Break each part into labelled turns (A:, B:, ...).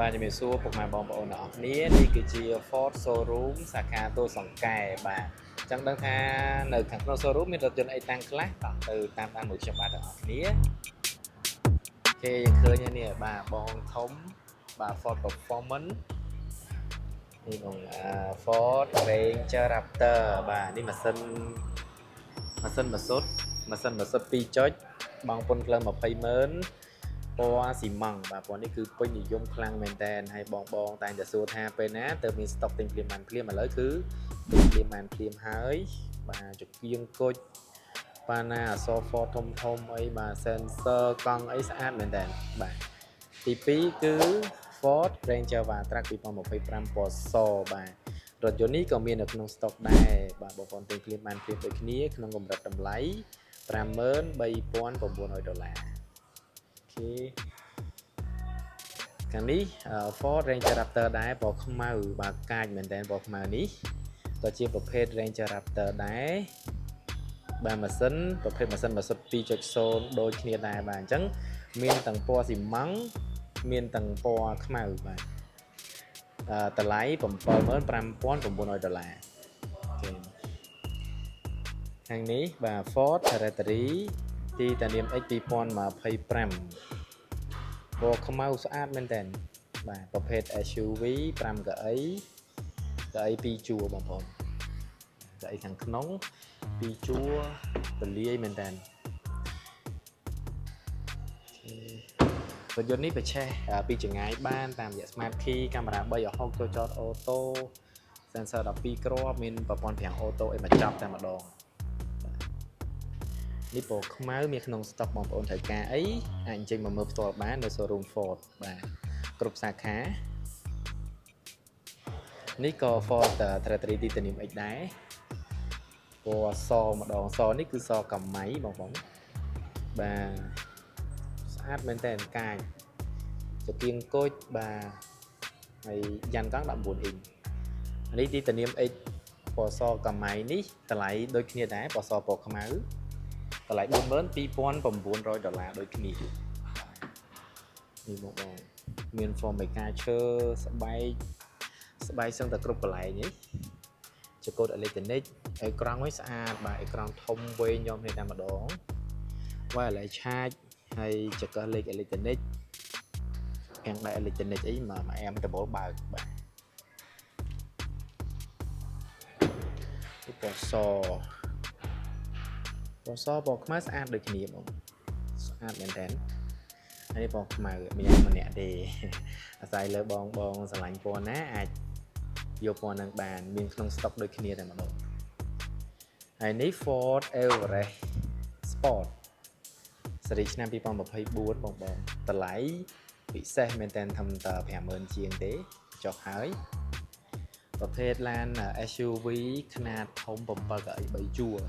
A: បាទជំរាបសួរពុកម៉ែបងប្អូនទាំងអស់គ្នានេះគឺជា Ford Showroom សាខាទួលសង្កែបាទអញ្ចឹងដឹងថានៅខាងក្នុង showroom មានរថយន្តអីតាំងខ្លះតោះទៅតាមដានមួយខ្ញុំបាទទាំងអស់គ្នាគេយើងឃើញនេះបាទបងធំបាទ Ford Performance នេះបងFord Ranger Raptor បាទនេះម៉ាស៊ីនម៉ាស៊ុត2ចុចបង់ពន្ធភ្លើង200000ពណ៌ស៊ីម៉ង់បាទពណ៌នេះគឺពេញនិយមខ្លាំងមែនតើហើយបងតែងតែសួរថាពេលណាទៅមានស្តុកទិញភ្លាមបានភ្លាមឥឡូវគឺទិញភ្លាមបានភ្លាមហើយបាទចង្គៀងគុជបាទណាអក្សរ Ford ធំអីបាទ sensor កង់អីស្អាតមែនតើបាទទី2គឺ Ford Ranger Track 2025ពណ៌សបាទរថយន្តនេះក៏មាននៅក្នុងស្តុកដែរបាទបងប្អូនទិញភ្លាមបានភ្លាមដូចគ្នាក្នុងកម្រិតតម្លៃ$53,900អូខេខាងនេះ Ford Ranger Raptor ដែរពណ៌ខ្មៅបាទកាចមែនតើពណ៌ខ្មៅនេះក៏ជាប្រភេទ Ranger Raptor ដែរបាទម៉ាស៊ីនប្រភេទម៉ាស៊ីនម៉ាស៊ុត 2.0 ដូចគ្នាដែរបាទអញ្ចឹងមានទាំងពណ៌ស៊ីម៉ង់មានទាំងពណ៌ខ្មៅបាទតម្លៃ$75,900អូខេខាងនេះបាទ Ford Territory ទីតានាម X 2025ពណ៌ខ្មៅស្អាតមែនតើបាទប្រភេទ SUV 5កៅអី2ជួរបងប្អូនកៅអីខាងក្នុង2ជួរពលាយមែនតើរថយន្តនេះបច្ឆេះពីចម្ងាយបានតាមរយៈ Smart Key កាមេរ៉ា360ចូលចតអូតូ sensor 12គ្រាប់មានប្រព័ន្ធប្រាំងអូតូអីមកចាប់តែម្ដងនេះពណ៌ខ្មៅមានក្នុងស្តុកបងប្អូនត្រូវការអីអាចចេញមកមើលផ្ទាល់បាននៅ showroom Ford បាទគ្រប់សាខានេះក៏ Ford Territory ទីតានាម X ដែរពណ៌សម្ដងសនេះគឺសកម្មៃបងប្អូនបាទស្អាតមែនតើកាយចង្គៀងគុជបាទហើយយ៉ាន់កង់14អ៊ីងនេះទីតានាម X ពណ៌សកម្មៃនេះតម្លៃដូចគ្នាដែរពណ៌សពណ៌ខ្មៅតម្លៃ$42,900ដូចគ្នានេះបងមាន form នៃការឈើស្បែកសឹងតែគ្រប់កន្លែងនេះចង្កូតអេឡិចត្រូនិកអេក្រង់វិញស្អាតបាទអេក្រង់ធំវែងញាំគ្នាតែម្ដងវ៉ៃឡៃឆាចហើយចង្កឹះលេខអេឡិចត្រូនិកខាងដៃអេឡិចត្រូនិកអីមកអែមដបលបើកបាទនេះពណ៌សពណ៌ខ្មៅស្អាតដូចគ្នាបងស្អាតមែនតើហើយនេះពណ៌ខ្មៅមានម្នាក់ទេអាស្រ័យលើបងស្រឡាញ់ពណ៌ណាអាចយកពណ៌នឹងបានមានក្នុងស្តុកដូចគ្នាតែម្ដងហើយនេះ Ford Everest Sport សេរីឆ្នាំ2024បងតម្លៃពិសេសមែនតើធំតើ50000ជាងទេចុះហើយប្រភេទឡាន SUV ខ្នាតធំ7កៅអី3ជួរ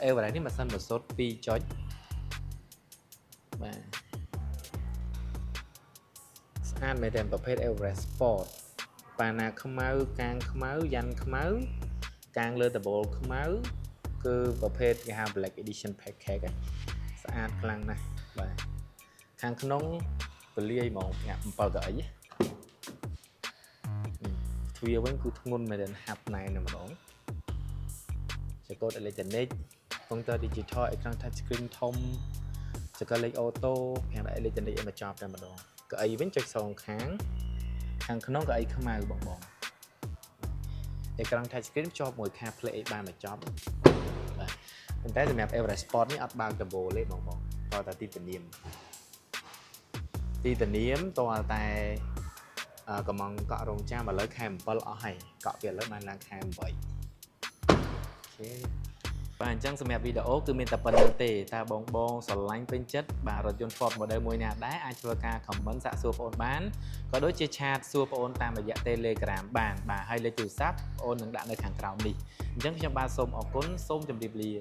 A: Everest នេះម៉ាស៊ីនម៉ាស៊ុត2ចុចបាទស្អាតមែនតើប្រភេទ Everest Sport ប៉ាណាខ្មៅកាងខ្មៅយ៉ាន់ខ្មៅកាងលើដបូលខ្មៅគឺប្រភេទគេហៅ Black Edition Package ស្អាតខ្លាំងណាស់បាទខាងក្នុងពលាយហ្មងញាក់7កៅអីទ្វារវិញគឺធ្ងន់មែនទែនហាប់ណែនម្ដងចង្កូតអេឡិចត្រូនិកកុងទ័រ Digital អេក្រង់ Touch Screen ធំចង្កឹះលេខអូតូខាងដៃអេឡិចត្រូនិកឲ្យមកចប់តែម្ដងកៅអីវិញចុចសងខាងក្នុងកៅអីខ្មៅបងអេក្រង់ Touch Screen ភ្ជាប់មួយ CarPlay ឲ្យបានមកចប់បាទប៉ុន្តែសម្រាប់ Everest Sport នេះអត់បើកដបូលទេបងតើតាទីតានាមតើតែកំងកក់រងចាំឥឡូវខែ7អស់ហើយកក់ពីឥឡូវបានឡើងខែ8អូខេបាទអញ្ចឹងសម្រាប់វីដេអូគឺមានតែប៉ុណ្្នឹងទេតើបងស្រឡាញ់ពេញចិត្តបាទរថយន្ត Ford model មួយណាដែរអាចធ្វើការ comment សាកសួរបងបានក៏ដូចជាឆាតសួរបងតាមរយៈ Telegram បានបាទហើយលេខទូរស័ព្ទបងនឹងដាក់នៅខាងក្រោមនេះអញ្ចឹងខ្ញុំបាទសូមអរគុណសូមជម្រាបលា